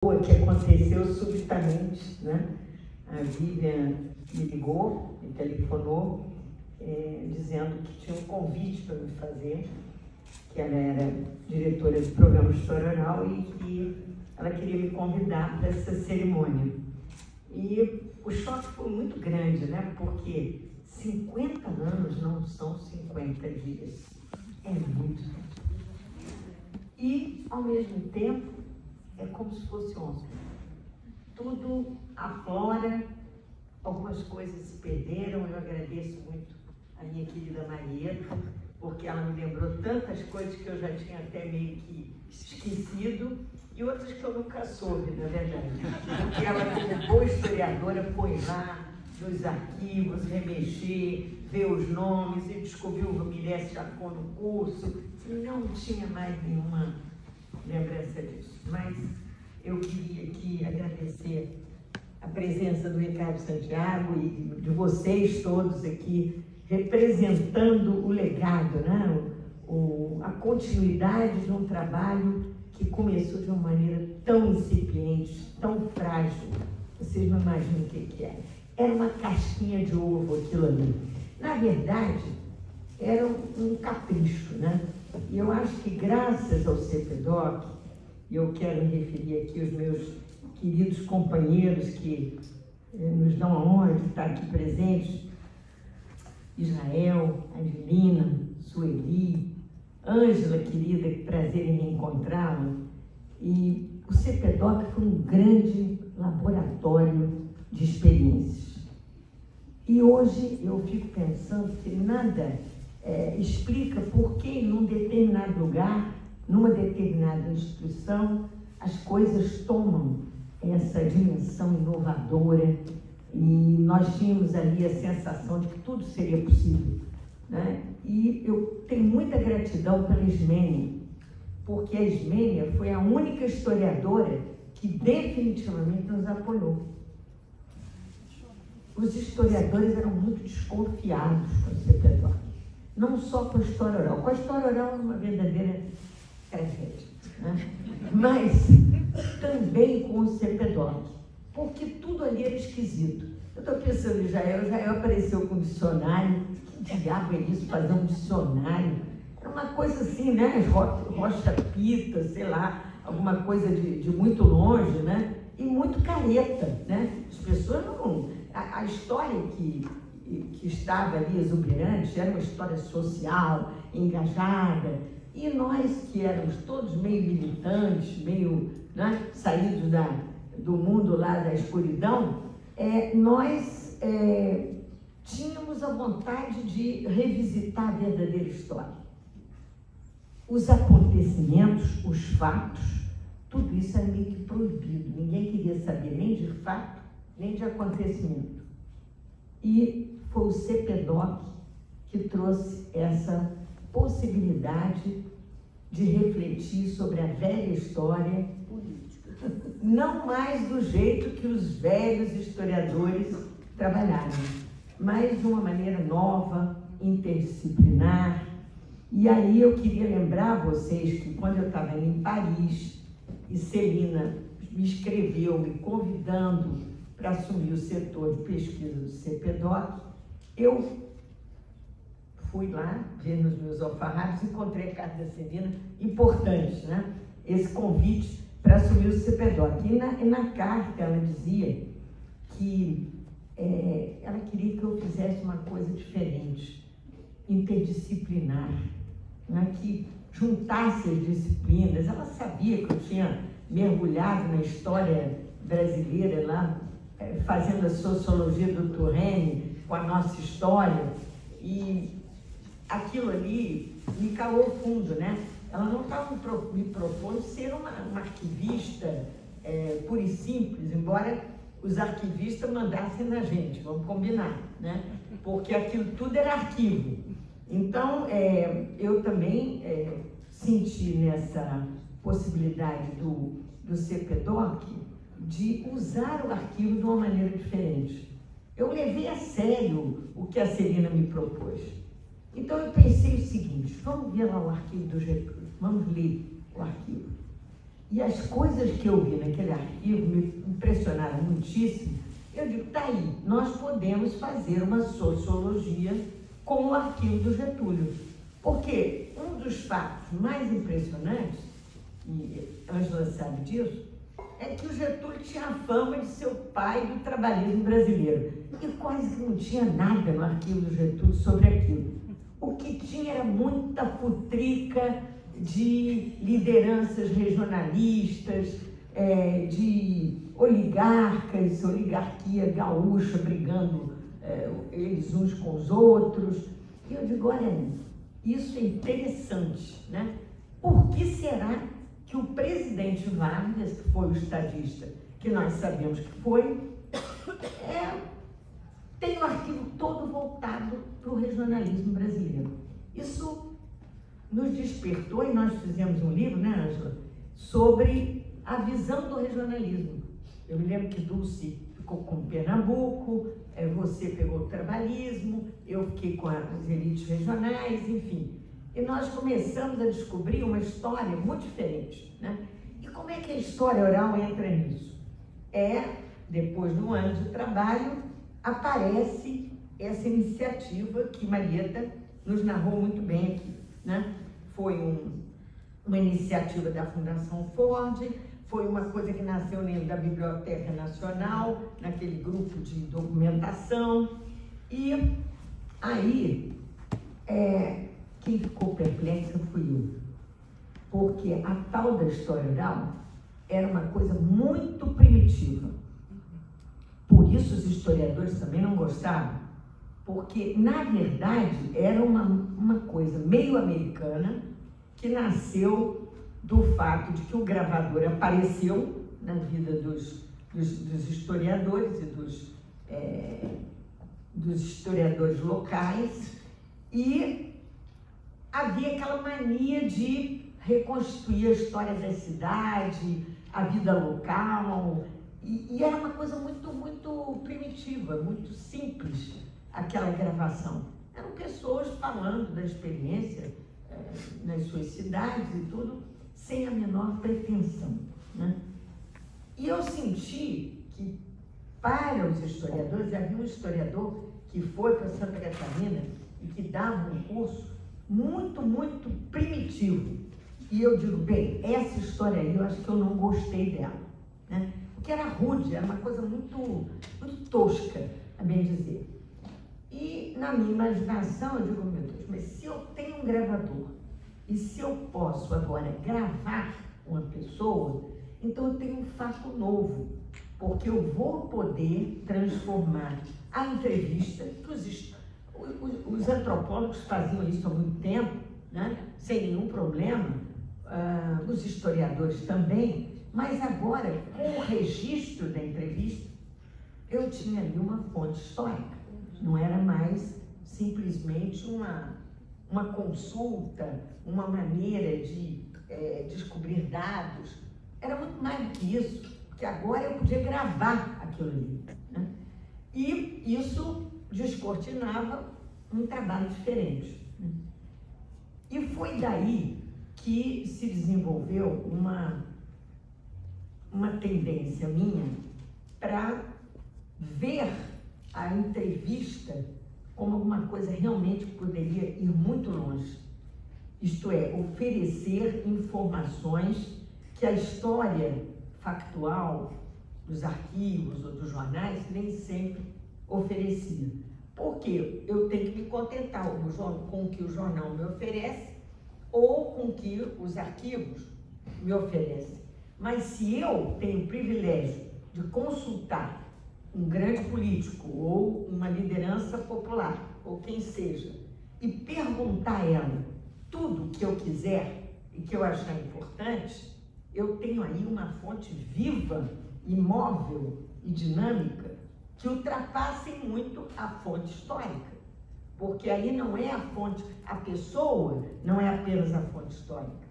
que aconteceu subitamente, né? A Vivian me ligou, me telefonou, dizendo que tinha um convite para me fazer, que ela era diretora do programa de História Oral e que ela queria me convidar para essa cerimônia. E o choque foi muito grande, né? Porque 50 anos não são 50 dias, é muito tempo. E, ao mesmo tempo, é como se fosse ontem. Tudo aflora, algumas coisas se perderam. Eu agradeço muito a minha querida Marieta, porque ela me lembrou tantas coisas que eu já tinha até meio que esquecido, e outras que eu nunca soube, na verdade. Porque ela, como boa historiadora, foi lá nos arquivos, remexer, ver os nomes, e descobriu o Milés Chacon no curso. Não tinha mais nenhuma lembrança disso. Mas eu queria aqui agradecer a presença do Ricardo Santiago e de vocês todos aqui, representando o legado, né? A continuidade de um trabalho que começou de uma maneira tão incipiente, tão frágil. Vocês não imaginam o que é. Era uma casquinha de ovo aquilo ali. Na verdade, era um capricho, né? E eu acho que graças ao CPDOC, e eu quero me referir aqui aos meus queridos companheiros que nos dão a honra de estar aqui presentes, Israel, Adelina, Sueli, Ângela, querida, que prazer em reencontrá-la. E o CPDOC foi um grande laboratório de experiências. E hoje eu fico pensando que nada explica por que num determinado lugar, numa determinada instituição, as coisas tomam essa dimensão inovadora, e nós tínhamos ali a sensação de que tudo seria possível, né? E eu tenho muita gratidão pela Ismênia, porque a Ismênia foi a única historiadora que definitivamente nos apoiou. Os historiadores eram muito desconfiados com o CPDOC, não só com a história oral. Com a história oral é uma verdadeira tragédia, né? Mas também com o CPDOC, porque tudo ali era esquisito. Eu estou pensando em Israel apareceu com um dicionário. Que diabo é isso, fazer um dicionário? Era uma coisa assim, né? Rocha Pita, sei lá, alguma coisa de muito longe, né? E muito careta, né? As pessoas não... A história que estava ali exuberante era uma história social, engajada, e nós que éramos todos meio militantes, meio, né, saídos do mundo lá da escuridão, nós tínhamos a vontade de revisitar a verdadeira história. Os acontecimentos, os fatos, tudo isso era meio que proibido. Ninguém queria saber nem de fato, nem de acontecimento. E foi o CPDOC que trouxe essa possibilidade de refletir sobre a velha história política. Não mais do jeito que os velhos historiadores trabalharam, mas de uma maneira nova, interdisciplinar. E aí eu queria lembrar vocês que quando eu estava em Paris e Celina me escreveu, me convidando para assumir o setor de pesquisa do CPDOC, eu fui lá ver nos meus alfarrábios, encontrei a carta da Celina, importante, né? Esse convite para assumir o CPDOC. E na carta ela dizia que ela queria que eu fizesse uma coisa diferente, interdisciplinar, né? Que juntasse as disciplinas. Ela sabia que eu tinha mergulhado na história brasileira lá, fazendo a sociologia do Touraine com a nossa história, e aquilo ali me calou fundo, né? Ela não estava me propondo ser uma arquivista pura e simples, embora os arquivistas mandassem na gente, vamos combinar, né? Porque aquilo tudo era arquivo. Então, eu também senti nessa possibilidade do CPDOC de usar o arquivo de uma maneira diferente. Eu levei a sério o que a Celina me propôs. Então eu pensei o seguinte: vamos ver lá o arquivo do Getúlio, vamos ler o arquivo. E as coisas que eu vi naquele arquivo me impressionaram muitíssimo. Eu digo, tá aí, nós podemos fazer uma sociologia com o arquivo do Getúlio. Porque um dos fatos mais impressionantes, e Ângela sabe disso, é que o Getúlio tinha a fama de ser o pai do trabalhismo brasileiro. E quase que não tinha nada no arquivo do Getúlio sobre aquilo. O que tinha era muita futrica de lideranças regionalistas, de oligarcas, oligarquia gaúcha brigando eles uns com os outros. E eu digo, olha, isso é interessante, né? Por que será que o presidente Vargas, que foi o estadista que nós sabemos que foi, tem o arquivo todo voltado para o regionalismo brasileiro? Isso nos despertou, e nós fizemos um livro, né, Ângela, sobre a visão do regionalismo. Eu me lembro que Dulce ficou com Pernambuco, você pegou o trabalhismo, eu fiquei com as elites regionais, enfim. E nós começamos a descobrir uma história muito diferente, né? E como é que a história oral entra nisso? Depois de um ano de trabalho, aparece essa iniciativa que Marieta nos narrou muito bem aqui, né? Foi uma iniciativa da Fundação Ford, foi uma coisa que nasceu dentro da Biblioteca Nacional, naquele grupo de documentação. E aí, quem ficou perplexa fui eu, porque a tal da história oral era uma coisa muito primitiva. Por isso os historiadores também não gostavam, porque, na verdade, era uma coisa meio americana que nasceu do fato de que o gravador apareceu na vida dos historiadores e dos historiadores locais, e havia aquela mania de reconstruir a história da cidade, a vida local, e era uma coisa muito, muito primitiva, muito simples, aquela gravação. Eram pessoas falando da experiência nas suas cidades e tudo, sem a menor pretensão, né? E eu senti que, para os historiadores, havia um historiador que foi para Santa Catarina e que dava um curso muito, muito primitivo. E eu digo, bem, essa história aí, eu acho que eu não gostei dela, né? Porque era rude, era uma coisa muito, muito tosca, a bem dizer. E, na minha imaginação, eu digo, meu Deus, mas se eu tenho um gravador, e se eu posso agora gravar uma pessoa, então eu tenho um fato novo, porque eu vou poder transformar a entrevista, que os antropólogos faziam isso há muito tempo, né? Sem nenhum problema, os historiadores também, mas agora, com o registro da entrevista, eu tinha ali uma fonte histórica, não era mais simplesmente uma consulta, uma maneira de descobrir dados, era muito mais do que isso, porque agora eu podia gravar aquilo ali, né? E isso descortinava um trabalho diferente, né? E foi daí que se desenvolveu uma tendência minha para ver a entrevista como alguma coisa realmente que poderia ir muito longe. Isto é, oferecer informações que a história factual dos arquivos ou dos jornais nem sempre oferecia. Porque eu tenho que me contentar com o que o jornal me oferece ou com o que os arquivos me oferecem. Mas se eu tenho o privilégio de consultar um grande político ou uma liderança popular, ou quem seja, e perguntar a ela tudo o que eu quiser e que eu achar importante, eu tenho aí uma fonte viva, imóvel e dinâmica que ultrapassem muito a fonte histórica. Porque aí não é a pessoa não é apenas a fonte histórica.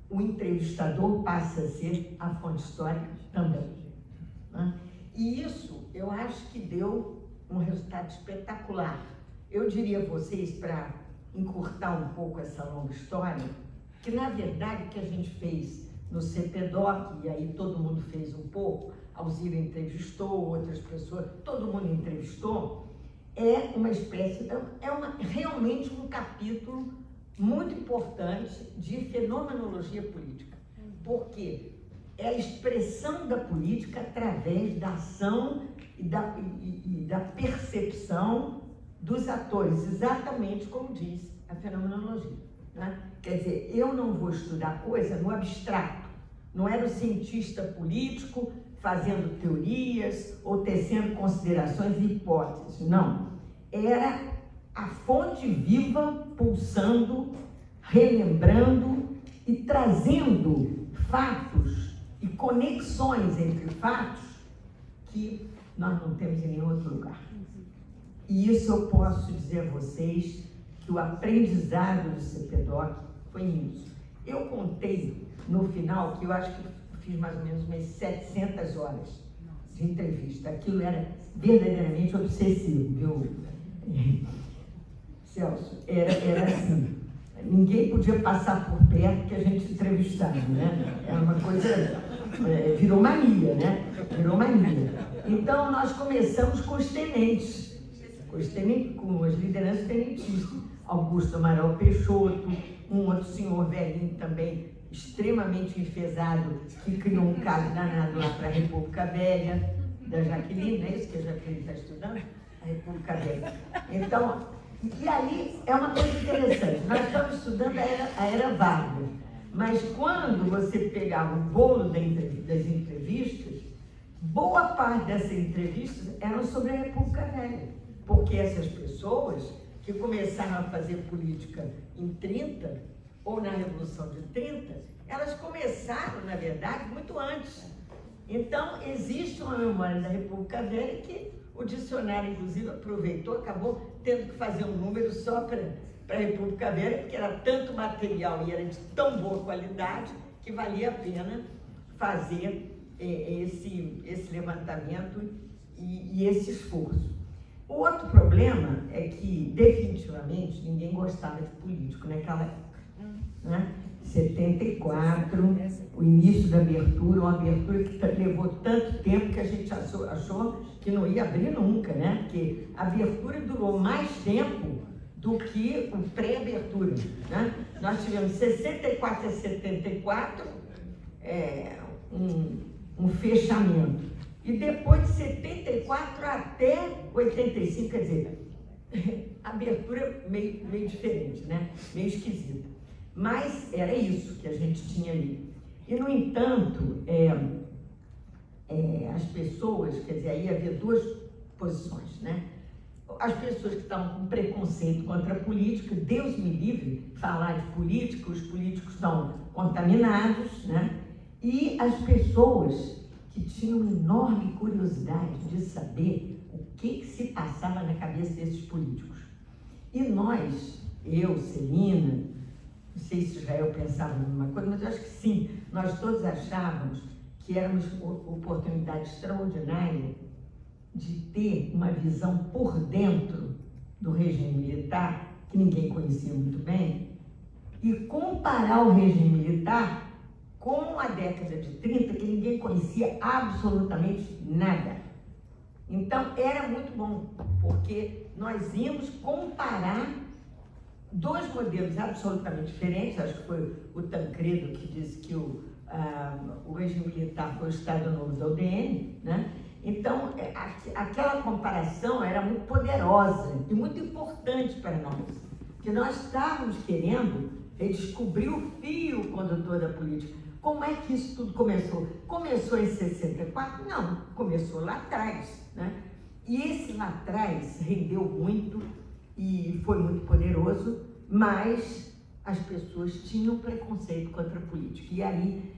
O entrevistador passa a ser a fonte histórica também, né? E isso, eu acho que deu um resultado espetacular. Eu diria a vocês, para encurtar um pouco essa longa história, que, na verdade, o que a gente fez no CPDOC, e aí todo mundo fez um pouco, Alzira entrevistou, outras pessoas, todo mundo entrevistou, é uma espécie, realmente um capítulo muito importante de fenomenologia política, porque é a expressão da política através da ação e da percepção dos atores, exatamente como diz a fenomenologia, né? Quer dizer, eu não vou estudar coisa no abstrato, não era o cientista político fazendo teorias ou tecendo considerações e hipóteses, não. Era a fonte viva, pulsando, relembrando e trazendo fatos e conexões entre fatos que nós não temos em nenhum outro lugar. E isso eu posso dizer a vocês que o aprendizado do CPDOC foi isso. Eu contei no final que eu acho que fiz mais ou menos umas 700 horas de entrevista. Aquilo era verdadeiramente obsessivo, viu? Celso, era assim. Ninguém podia passar por perto que a gente entrevistava, né? Era uma coisa, virou mania, né? Virou mania. Então, nós começamos com os tenentes, com as lideranças tenentistas. Augusto Amaral Peixoto, um outro senhor velhinho também, extremamente enfesado, que criou um caso danado lá para a República Velha, da Jaqueline, não é isso que a Jaqueline está estudando? A República Velha. Então, e aí é uma coisa interessante, nós estamos estudando a era Vargas, mas quando você pegava o bolo das entrevistas, boa parte dessas entrevistas eram sobre a República Velha, porque essas pessoas que começaram a fazer política em 30, ou na Revolução de 30, elas começaram, na verdade, muito antes. Então, existe uma memória da República Velha que o dicionário, inclusive, aproveitou, acabou tendo que fazer um número só para a República Velha, porque era tanto material e era de tão boa qualidade que valia a pena fazer esse levantamento e esse esforço. O outro problema é que, definitivamente, ninguém gostava de político naquela época, né? 74, o início da abertura, uma abertura que levou tanto tempo que a gente achou que não ia abrir nunca, né? Porque a abertura durou mais tempo do que o pré-abertura, né? Nós tivemos 64 a 74, um fechamento. E depois de 74 até 85, quer dizer, abertura meio diferente, né? Meio esquisita. Mas era isso que a gente tinha ali. E, no entanto, as pessoas, quer dizer, aí havia duas posições, né? As pessoas que estavam com preconceito contra a política, Deus me livre falar de política, os políticos estão contaminados, né? E as pessoas que tinham enorme curiosidade de saber o que se passava na cabeça desses políticos. E nós, eu, Celina, não sei se Israel pensava numa coisa, mas eu acho que sim, nós todos achávamos que era uma oportunidade extraordinária de ter uma visão por dentro do regime militar, que ninguém conhecia muito bem, e comparar o regime militar com a década de 30, que ninguém conhecia absolutamente nada. Então, era muito bom, porque nós íamos comparar dois modelos absolutamente diferentes. Acho que foi o Tancredo que disse que o regime militar foi o Estado Novo da UDN, né? Então, aquela comparação era muito poderosa e muito importante para nós, porque nós estávamos querendo redescobrir o fio condutor da política. Como é que isso tudo começou? Começou em 64? Não, começou lá atrás, né? E esse lá atrás rendeu muito e foi muito poderoso, mas as pessoas tinham preconceito contra a política. E aí,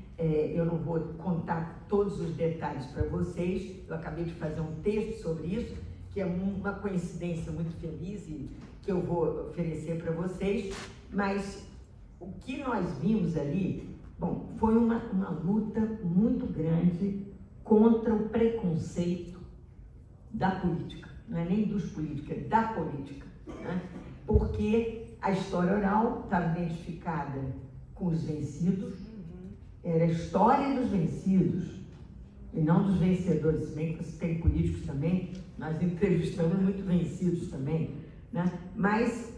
eu não vou contar todos os detalhes para vocês, eu acabei de fazer um texto sobre isso, que é uma coincidência muito feliz e que eu vou oferecer para vocês, mas o que nós vimos ali, bom, foi uma luta muito grande contra o preconceito da política, não é nem dos políticos, é da política, né? Porque a história oral estava identificada com os vencidos, era a história dos vencidos, e não dos vencedores, se bem que você tem políticos também, nós entrevistamos muito vencidos também, né? Mas,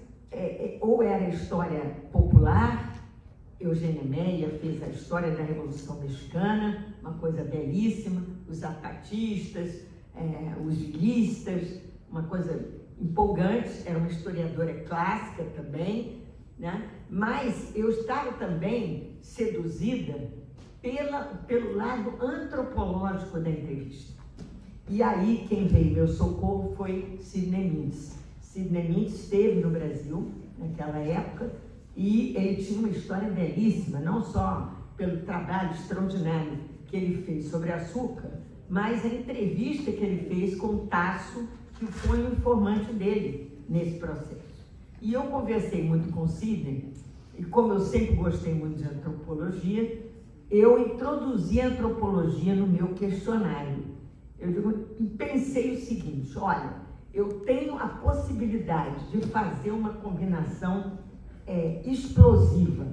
ou era a história popular, Eugênia Meyer fez a história da Revolução Mexicana, uma coisa belíssima, os zapatistas, os vilistas, uma coisa empolgante, era uma historiadora clássica também, né? Mas eu estava também seduzida pelo lado antropológico da entrevista. E aí quem veio meu socorro foi Sidney Mintz. Sidney Mintz esteve no Brasil naquela época e ele tinha uma história belíssima, não só pelo trabalho extraordinário que ele fez sobre açúcar, mas a entrevista que ele fez com o Tasso, que foi o informante dele nesse processo. E eu conversei muito com Sidney, e como eu sempre gostei muito de antropologia, eu introduzi a antropologia no meu questionário. E pensei o seguinte, olha, eu tenho a possibilidade de fazer uma combinação explosiva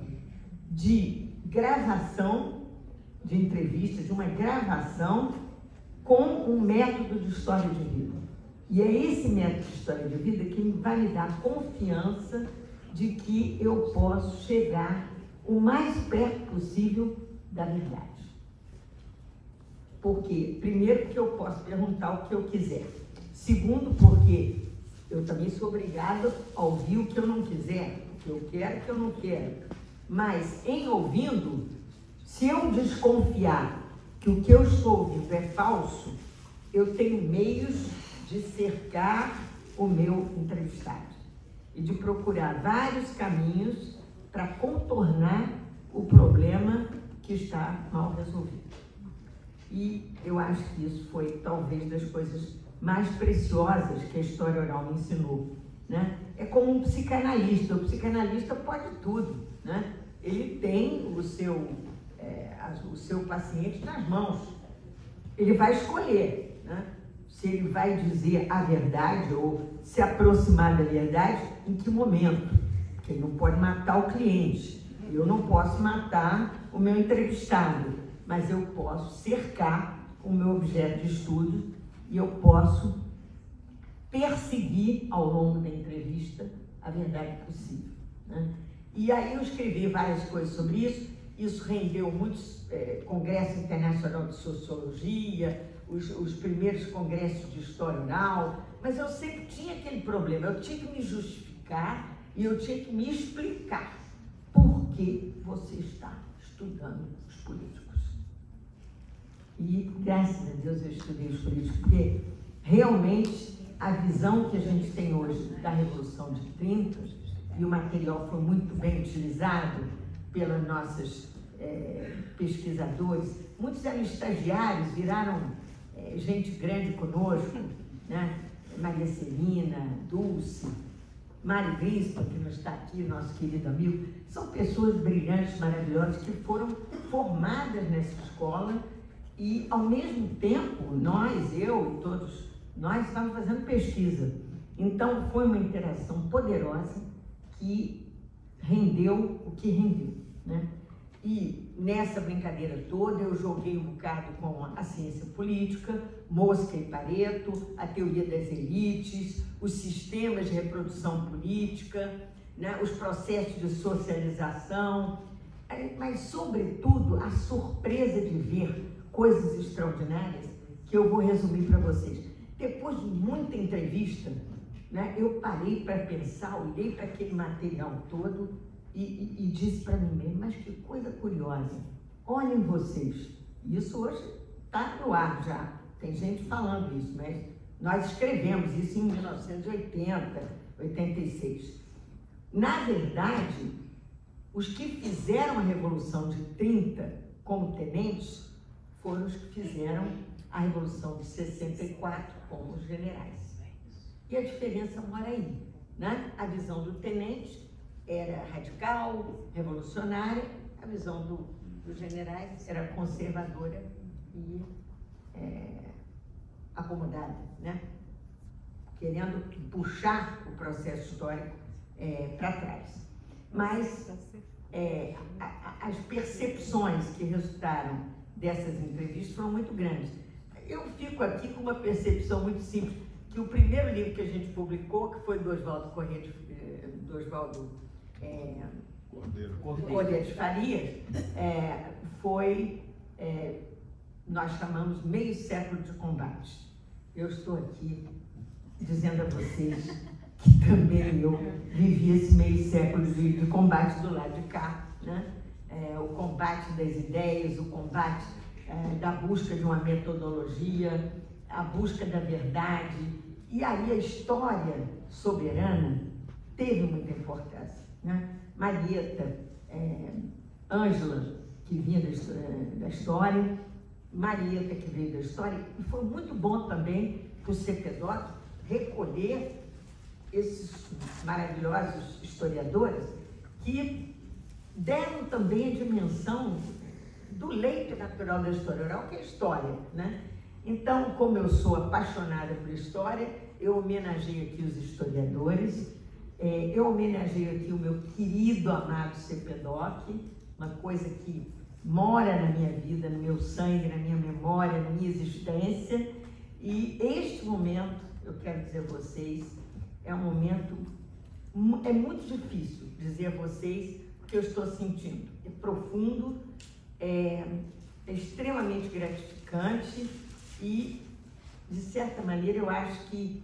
de gravação de entrevistas, de uma gravação com um método de história de vida. E é esse método de história de vida que vai me dar confiança de que eu posso chegar o mais perto possível da verdade. Por quê? Primeiro, porque eu posso perguntar o que eu quiser. Segundo, porque eu também sou obrigada a ouvir o que eu não quiser, o que eu quero e o que eu não quero. Mas, em ouvindo, se eu desconfiar que o que eu estou ouvindo é falso, eu tenho meios de cercar o meu entrevistado e de procurar vários caminhos para contornar o problema que está mal resolvido. E eu acho que isso foi talvez das coisas mais preciosas que a história oral me ensinou, né? É como um psicanalista. O psicanalista pode tudo, né? Ele tem o seu paciente nas mãos. Ele vai escolher, né? Se ele vai dizer a verdade ou se aproximar da verdade, em que momento. Porque ele não pode matar o cliente. Eu não posso matar o meu entrevistado, mas eu posso cercar o meu objeto de estudo e eu posso perseguir ao longo da entrevista a verdade possível, né? E aí eu escrevi várias coisas sobre isso. Isso rendeu muitos congressos internacionais de sociologia, os primeiros congressos de história oral, mas eu sempre tinha aquele problema, eu tinha que me justificar e eu tinha que me explicar por que você está estudando os políticos. E, graças a Deus, eu estudei os políticos, porque realmente a visão que a gente tem hoje da Revolução de 30, e o material foi muito bem utilizado pelas nossas pesquisadores, muitos eram estagiários, viraram gente grande conosco, né? Maria Celina, Dulce, Mário Grispa, que não está aqui, nosso querido amigo, são pessoas brilhantes, maravilhosas, que foram formadas nessa escola e, ao mesmo tempo, eu e todos nós estávamos fazendo pesquisa. Então, foi uma interação poderosa que rendeu o que rendeu, né? E nessa brincadeira toda eu joguei um bocado com a ciência política, Mosca e Pareto, a teoria das elites, os sistemas de reprodução política, né, os processos de socialização, mas sobretudo a surpresa de ver coisas extraordinárias que eu vou resumir para vocês. Depois de muita entrevista, né, eu parei para pensar, olhei para aquele material todo e disse para mim mesmo, mas que coisa curiosa, olhem vocês, isso hoje está no ar já, tem gente falando isso, mas nós escrevemos isso em 1980, 86. Na verdade, os que fizeram a Revolução de 30 como tenentes foram os que fizeram a Revolução de 64 como os generais. E a diferença mora aí, né? A visão do tenente era radical, revolucionária, a visão dos generais era conservadora e acomodada, né? Querendo puxar o processo histórico para trás. Mas as percepções que resultaram dessas entrevistas foram muito grandes. Eu fico aqui com uma percepção muito simples, que o primeiro livro que a gente publicou, que foi do Oswaldo Cordeiro de Farias, nós chamamos Meio Século de Combate. Eu estou aqui dizendo a vocês que também eu vivi esse meio século de combate do lado de cá, né? O combate das ideias, o combate da busca de uma metodologia, a busca da verdade. E aí a história soberana teve muita importância, né? Marieta, Ângela, que vinha da história, Marieta, que veio da história, e foi muito bom também para o CPDOC recolher esses maravilhosos historiadores que deram também a dimensão do leito natural da história oral, que é a história, né? Então, como eu sou apaixonada por história, eu homenageio aqui os historiadores, eu homenageio aqui o meu querido, amado CPDOC, uma coisa que mora na minha vida, no meu sangue, na minha memória, na minha existência. E este momento, eu quero dizer a vocês, é um momento, é muito difícil dizer a vocês o que eu estou sentindo. É profundo, é extremamente gratificante e, de certa maneira, eu acho que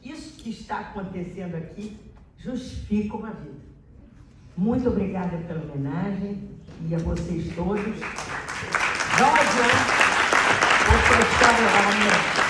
isso que está acontecendo aqui justifica uma vida. Muito obrigada pela homenagem e a vocês todos. Vamos adiante. Outra história.